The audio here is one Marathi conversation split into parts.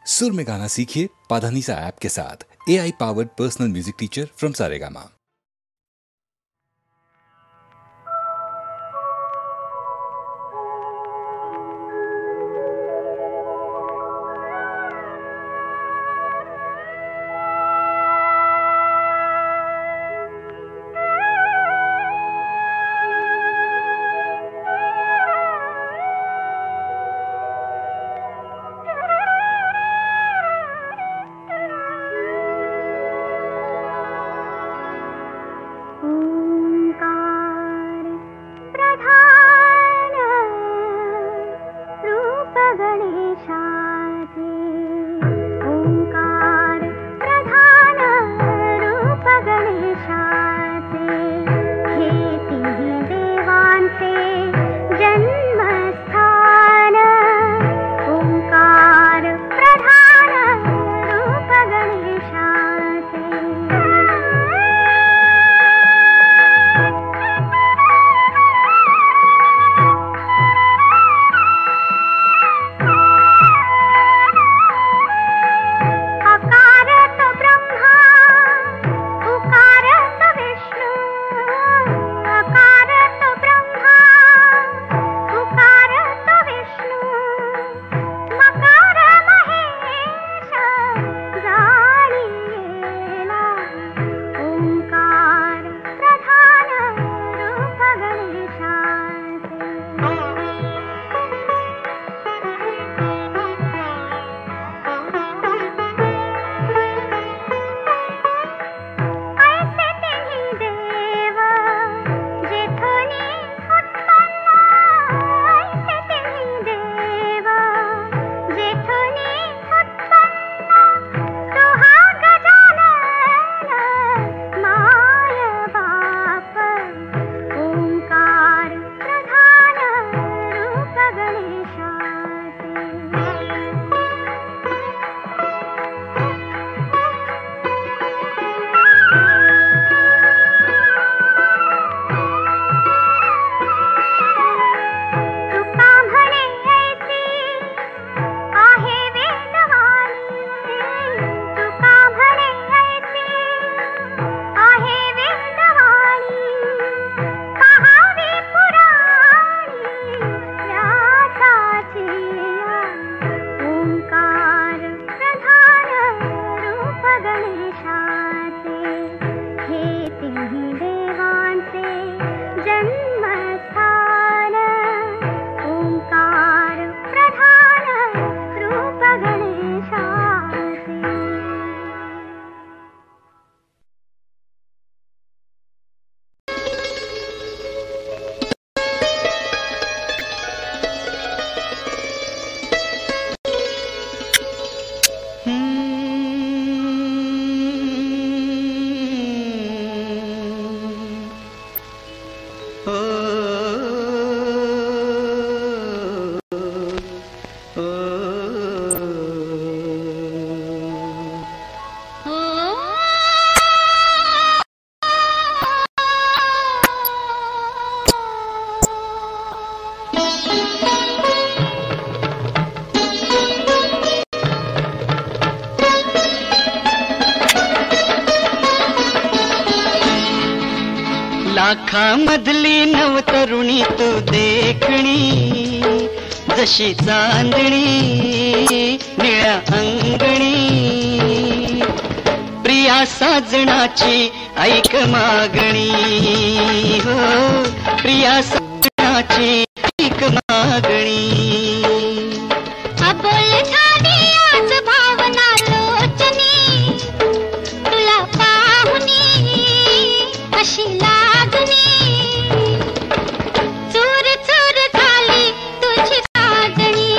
सुर में गाना सीखिए पाधानीसा ऐप के साथ। AI powered personal music teacher from Saregama. लाखा मधली नवतरुणी तू देखणी, जशी चांदणी निळ्या अंगणी, प्रिया साजणाची ऐक मागणी, हो प्रिया साजणाची ऐक मागणी. अबोल झाली आज भावना लोचनी, तुला पाहुनी अशी लागणी, चूर चूर झाली तुझी साजणी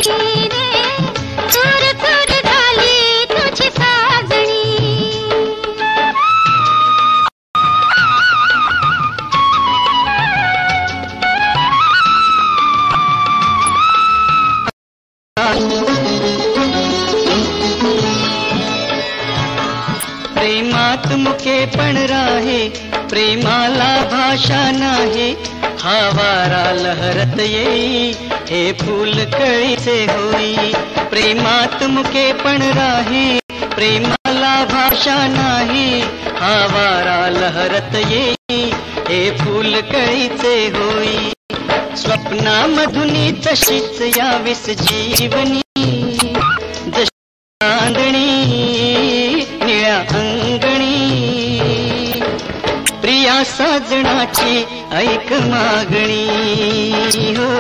रे, चूर चूर झाली तुझी साजणी. प्रेमात मुके पण राहे, प्रेमाला भाषा नाही, हा वारा लहरत येई हे फूल कळीचे होई. प्रेमात मुके पण राही, प्रेमाला भाषा नाही, हा वारा लहरत येई, हे फूल कळीचे होई. स्वप्नामधुनी तशीच यावीस जीवनी, जशी चांदणी निळ्या अंगणी. प्रिया साजणाची ऐक मागणी हो.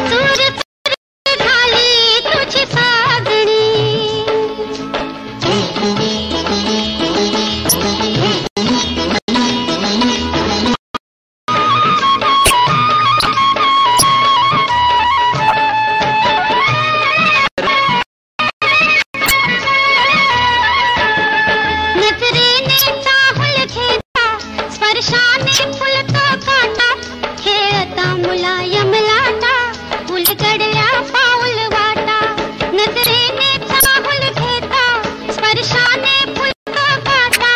चूर चूर झाली तुझी साजणी. नजरेने चाहुल घेता, स्पर्शाने फुलतो काटा, खेळता मुलायम लाटा, उलगडल्या पाऊल वाटा. नजरेने चाहुल घेता, स्पर्शाने फुलतो काटा,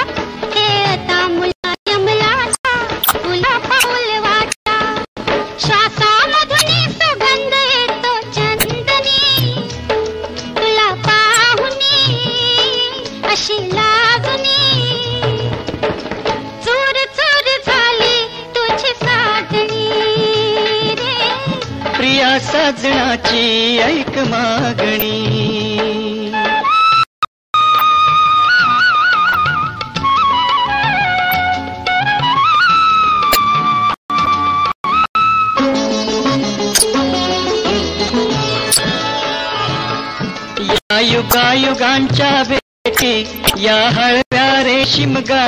खेळता मुलायम लाटा, तुला पाऊल वाटा. श्वासामधून सुगंध येतो चंदनी, तुला पाहुनी अशी लागणी. चूर चूर झाली तुझी साजणी रे. प्रिया साजणाची ऐक मागणी. या युगायुगांच्या भेटी, या हळव्या रेशीम गा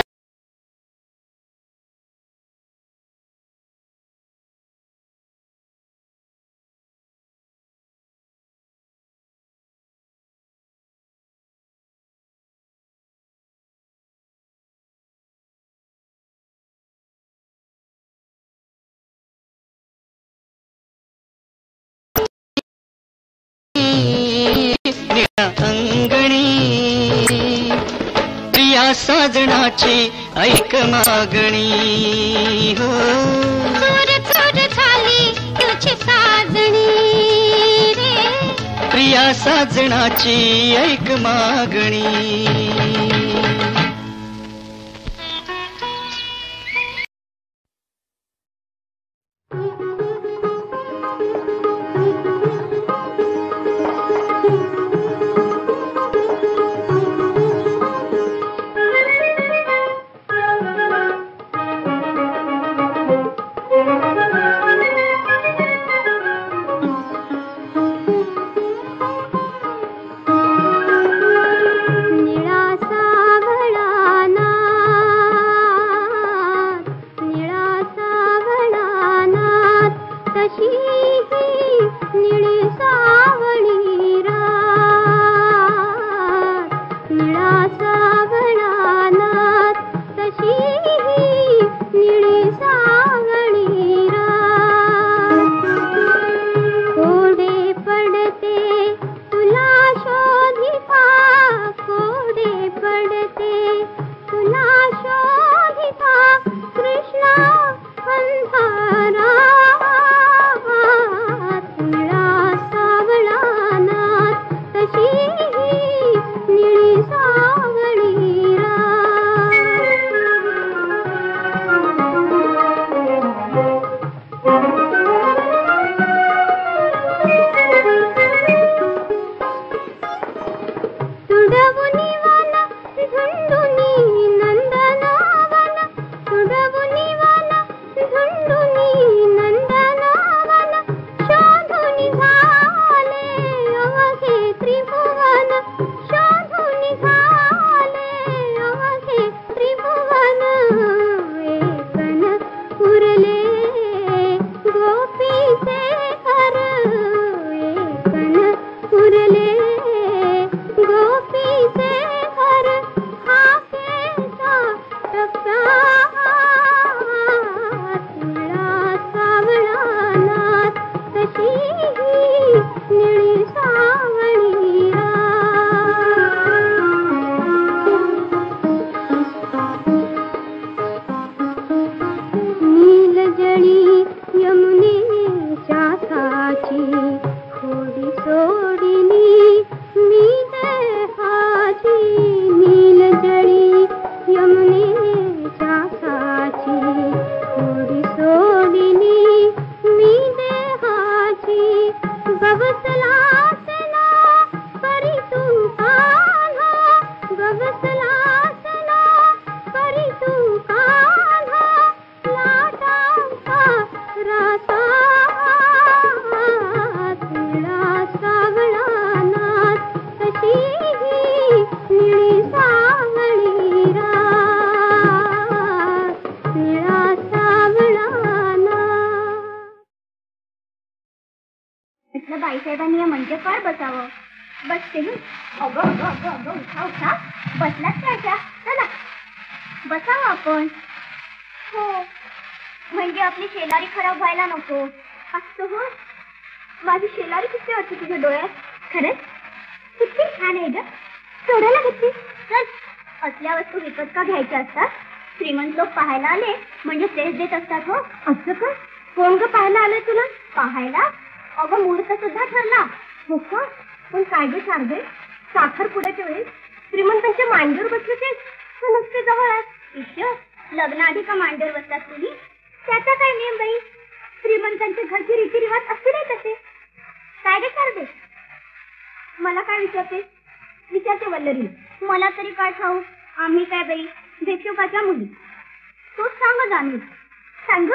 अंगणी. प्रिया साजणाची ऐक मागणी हो. चूर चूर झाली तुझी साजणी रे. प्रिया साजणाची ऐक मागणी. निळासा साहेबांनी म्हणजे फार बसावं. बसते मी. अगं अगं अगं अगं उठा उठा. बसलाच काय? चला बसावं आपण. हो म्हणजे आपली शेलारी खराब व्हायला नको. असतो हो. माझी शेलारी किती वाटते तुझ्या डोळ्यात. खरंच किती छान आहे ग. सोडायला घेतली. चल असल्या वस्तू विकत का घ्यायच्या असतात. श्रीमंत लोक पाहायला आले म्हणजे तेच देत असतात. हो असं का? कोण ग पाहायला आलंय तुला? पाहायला? अगं मुहूर्त सुद्धा ठरला. हो का? पण काय गे शारदे साखर पुड्याच्या वेळेस श्रीमंतांच्या मांडीवर बसले ते नुसते जवळ आहेत. ईश्वर लग्नाआधी का मांडीवर बसतात तुम्ही? त्याचा काय नियम बाई. श्रीमंतांच्या घरचे रीतिरिवाज असते नाही तसे. काय गे शारदे मला काय विचारते? विचारते वल्लरी. मला तरी काय ठाऊ. आम्ही काय बाई भिक्षुकाच्या मुली. तूच सांग जाणू. सांग.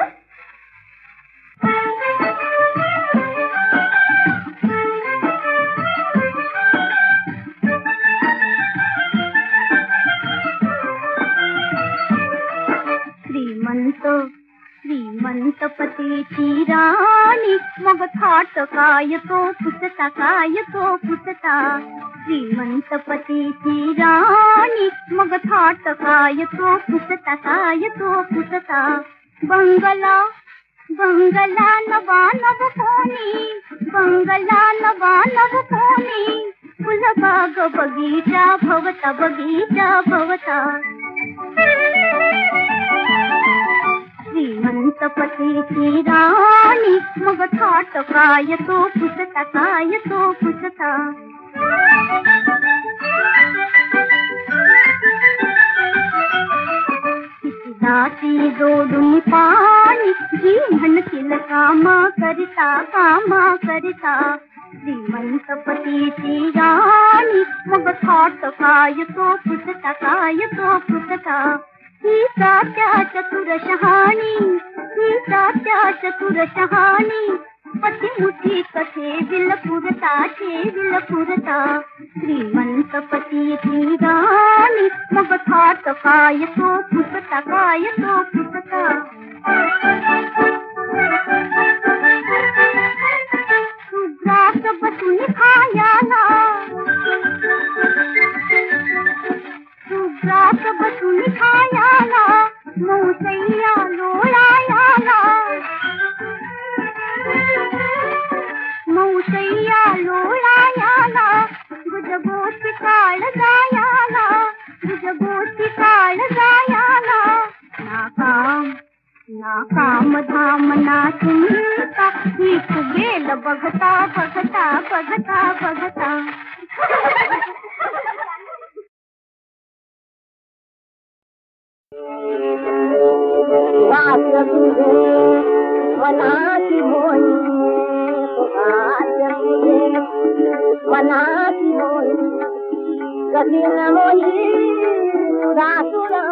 श्रीमंत पतीची राणी मग थाट काय तो पुसता काय तो पुसता. श्रीमंत पतीची राणी मग थाट काय तो पुसता काय तो पुसता. बंगला बंगला नवा नव कोणी. बंगला नवा नव कोणी. फुलबाग बगीचा भवता बगीचा भवता. श्रीमंत पतीची राणी मग थाट काय तो पुसता काय तो पुसता. दाती जोडून पाणी जी म्हणतील कामा करता कामा करता. श्रीमंत पतीची राणी मग थाट काय तो पुसता काय तो पुसता. ही सात्या चतुर शहाणी. ही सात्या चतुर शहाणी. पती मुठी कथे विलपुरता छे विलपुरता. श्रीमंत पतीची राणी मग थाट काय तो पुसता काय तो पुसता. सुग्रास बसून खायाला. सुग्रास बसून खायाला. मौसैया लोळायाला. मौसैया लोळायाला. गुजगोष्टी काळ जायाला. गुजगोष्टी काळ जायाला. नाकाम नाकाम धाम ना चिंता. ही गेल बघता बघता बघता बघता. मनाची मोही मनाची मोही कधी न मोही रासुरा.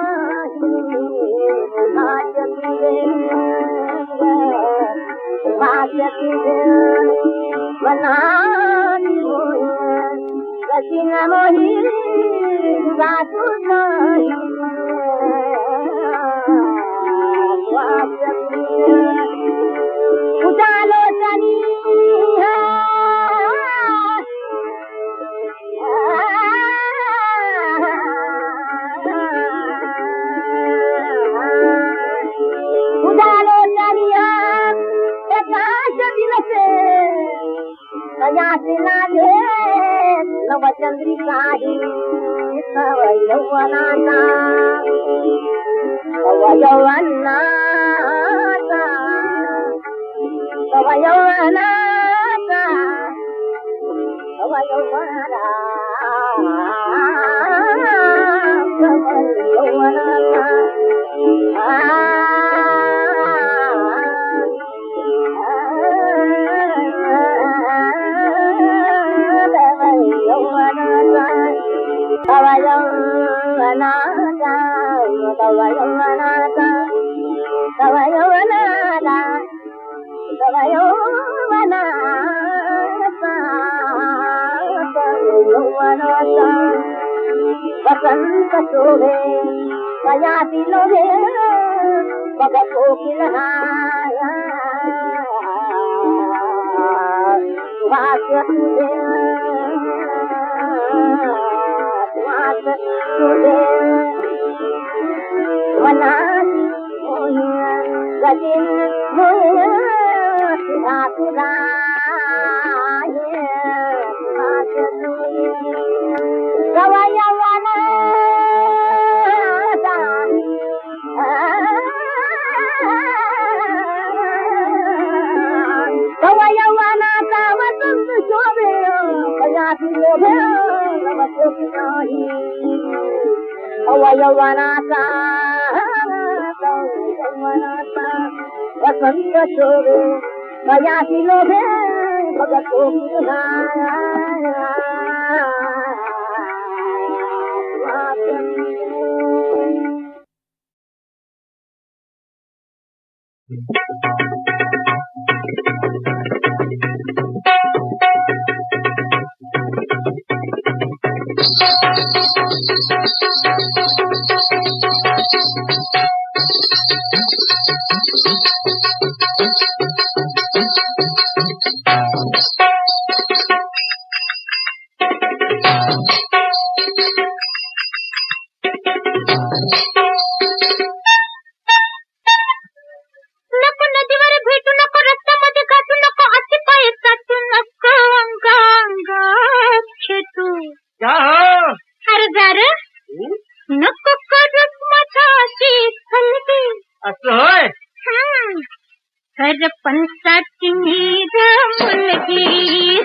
भाग्य तुझे मनाची मोही कधी न मोही रासुरा. उजालो तनी उजालो तनिया प्रकाश दिवसे कयासी लागे नवचंद्रिका ही तव यौवनाचा तव यौवनाचा तव यौवनाचा तव यौवनाचा तव यौवनाचा. वसंत शोभे कयाती लोभे बघ कोकिल वास तुझे मनाली गदिन सुधा सुधा गवयवना गवयवनाचा वसंत शोभे कयाची लोभे नवसोकी नाही अवयवनाचा वसंत शोभे कयाची लोभे भगतोकी नाही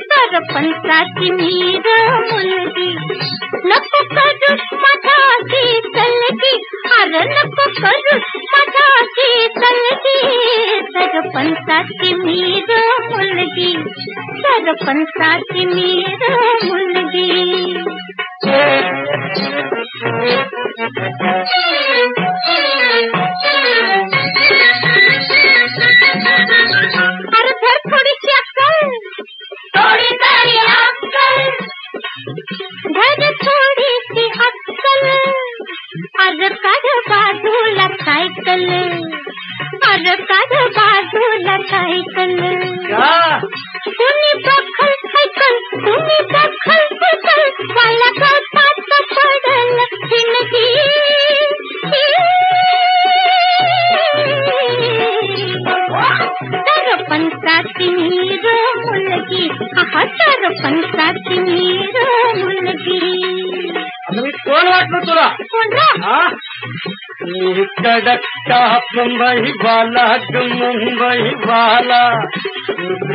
सरपंचाची मीर मुलगी नको करूस माझ्याशी चलगी अरे नको करूस माझ्याशी चलगी सरपंचाची मीर मुलगी अरे धर थोडीशी अक्कल धर थोडीशी अक्कल अरे काढ बाजूला सायकल तुम्ही बखल सायकल वाला गवतात पडल जिंदगी सरपंचाची मीर मुलगी सरपंचाची मीर मुलगी कोण वाटलं तुला कोण कडकता मुंबई वाला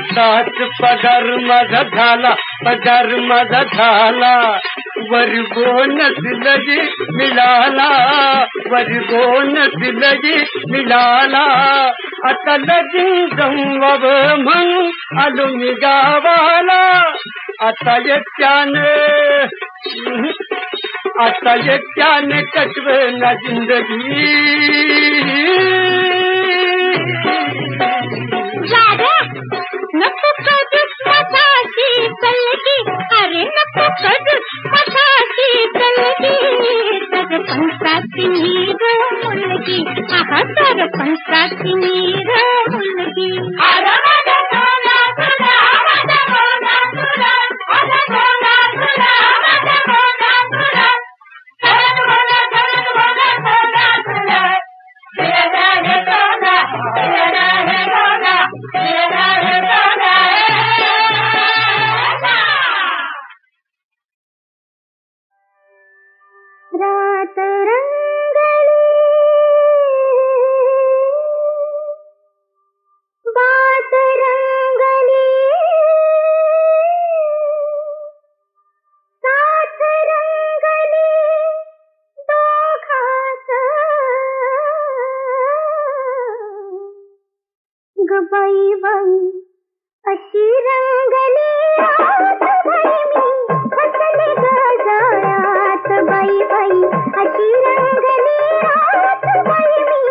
सात पगार माझा झाला वर्गोनच लगी मिळाला आता लगीन जमव म्हणून आलो मी गावाला आता एकट्याने कटवे ना जिंदगी नको करूस माझ्याशी चलगी अरे नको करूस माझ्याशी चलगी सरपंचाची मीर मुलगी सरपंचाची मीर मुलगी रात रंगली बात रंगली साथ रंगली दोघात गबाई बाई अशी रंगली रात बाई मी हसले गजायात बाई बाई अशी रंगली रात बाई मी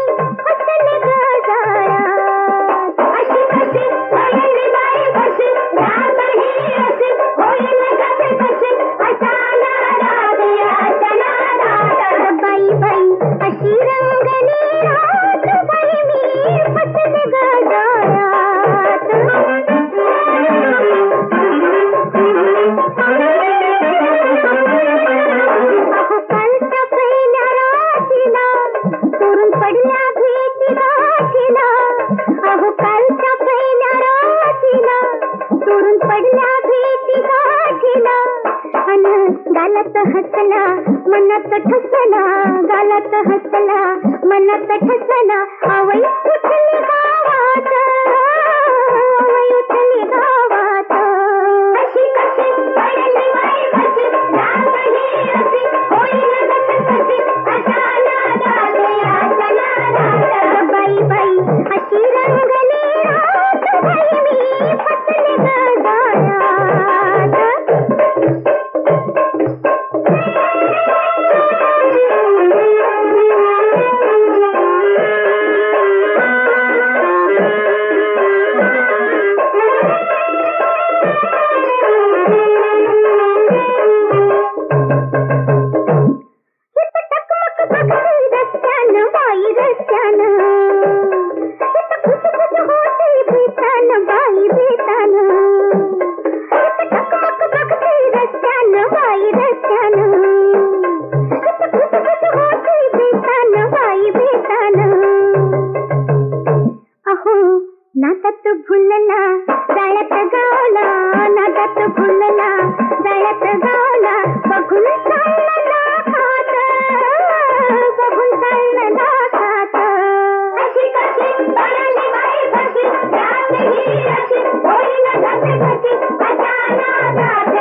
हसले गजायात अशी कशी होईल बाई कशी रात ही अशी होईल कशी कशी अचाना बाई बाई अशी रंगली रात बाई मी हसले गजायात हसला मनात ठसला गालात हसला मनात ठसला आवई उठली गावात आवई उठली गावात अशी कशी पडली बाई कशी लागली अशी होईल कशी अशा नादाले बाई बाई अशी रंगली रात बाई मी फसले गजायात नादात भुलला जाळ्यात गावला नादात भुलला जाळ्यात गावला बघून चालला खात बघून चालला खात अशी कशी पडली बाई कशी लागली अशी होईल कशी अशा नादात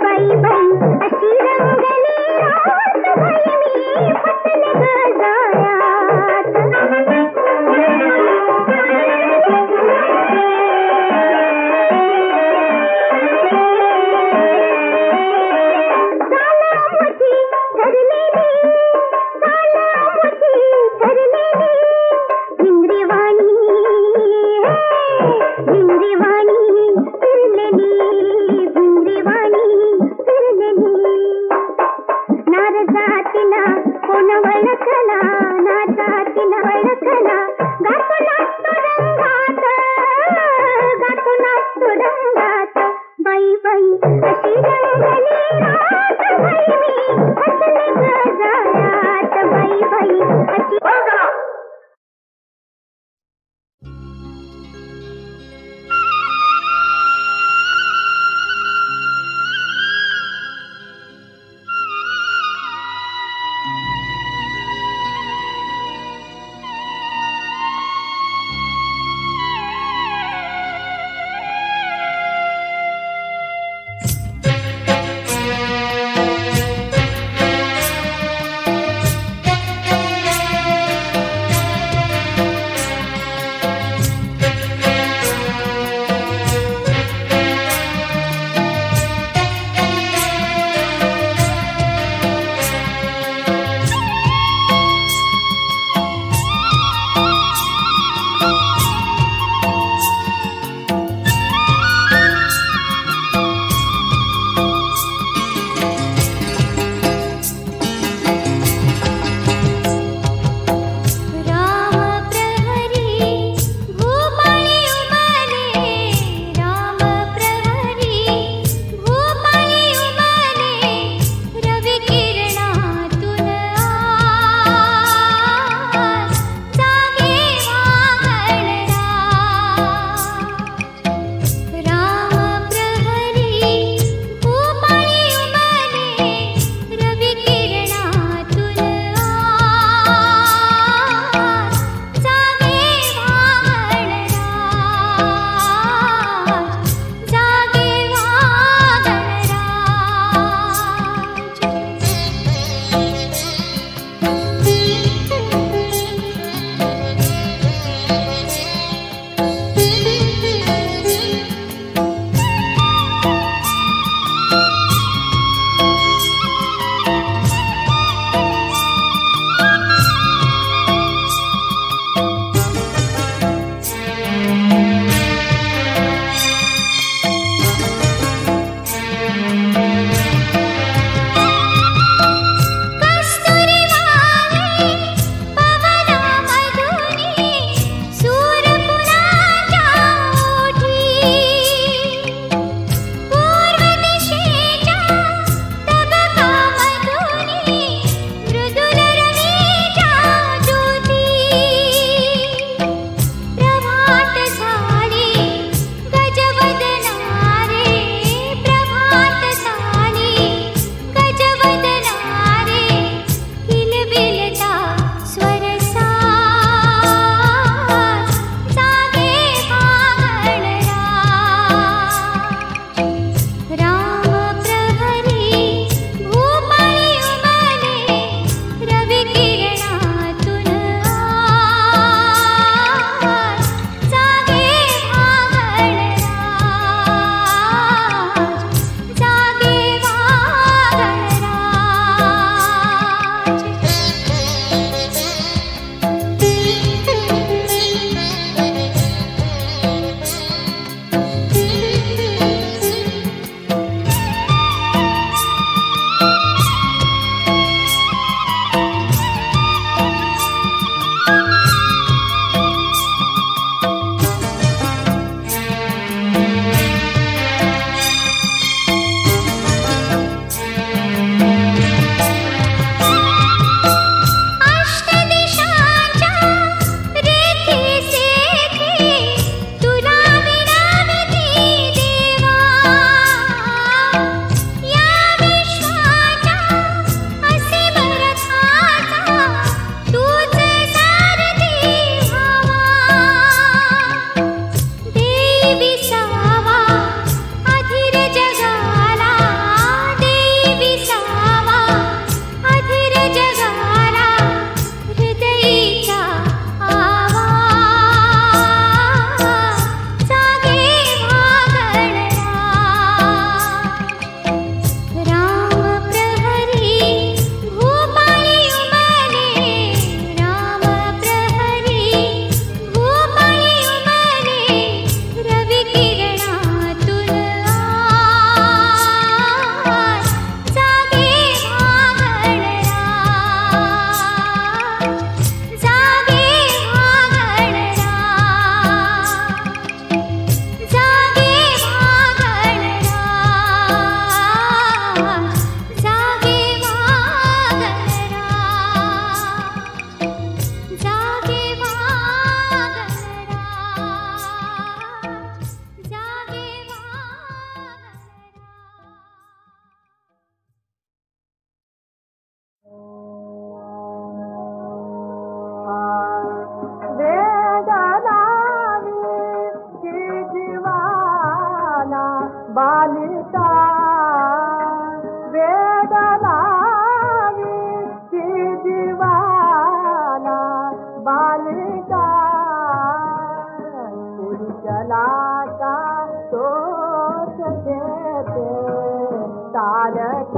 बाई बाई अशी रंगली रात बाई मी फसले गजायात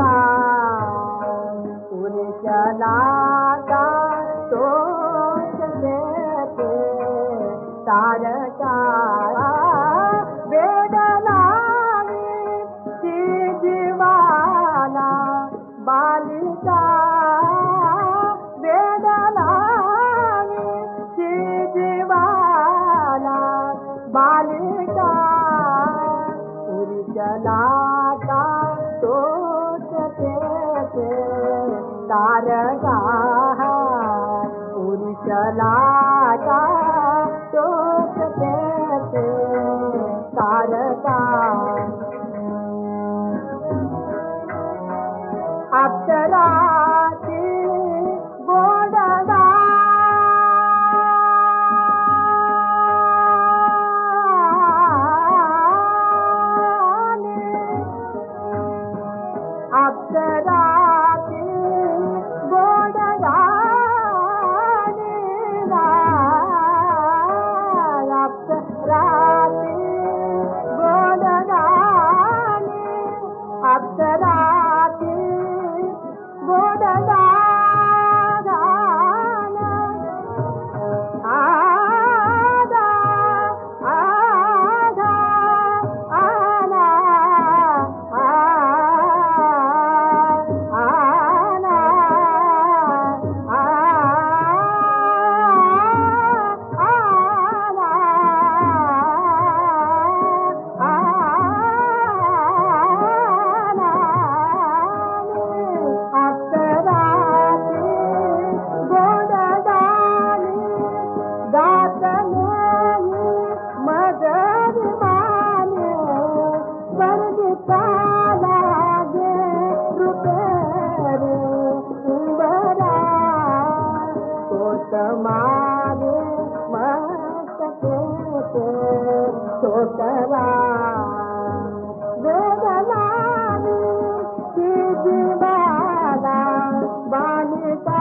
का उरी चला का सोच देते तारका वेदना जीवाला बालिका वेदना जीवाला बालिका उरी चला का सोचते थे तारका उरी चला का सोचते थे तारका अप्सराची गोडगाने अप्सराची गोडगाने अप्सराची गोडगाने अप्सराची गोडगान आदा आदा आना आना मारे मस्त छोटरा वेदना जीवाला बालिका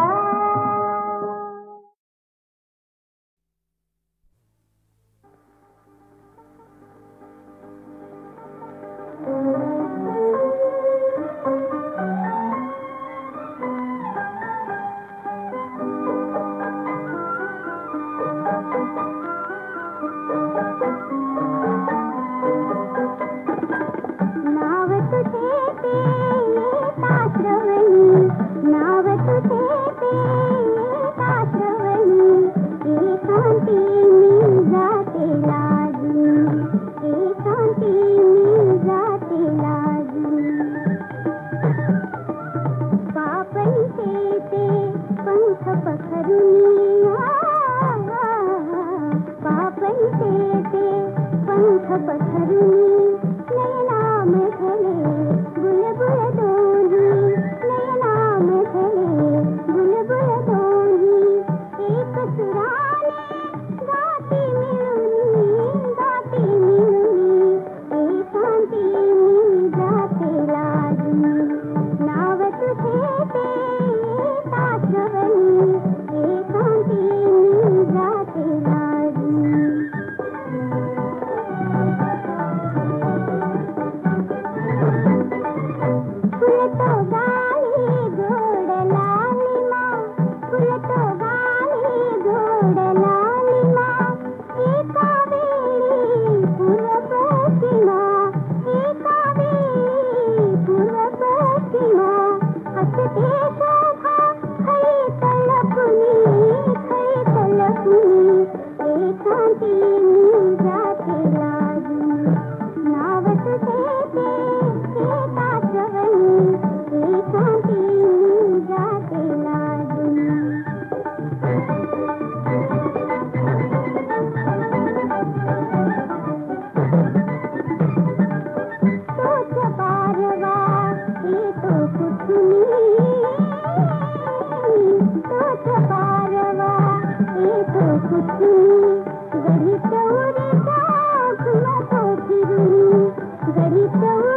गड़ी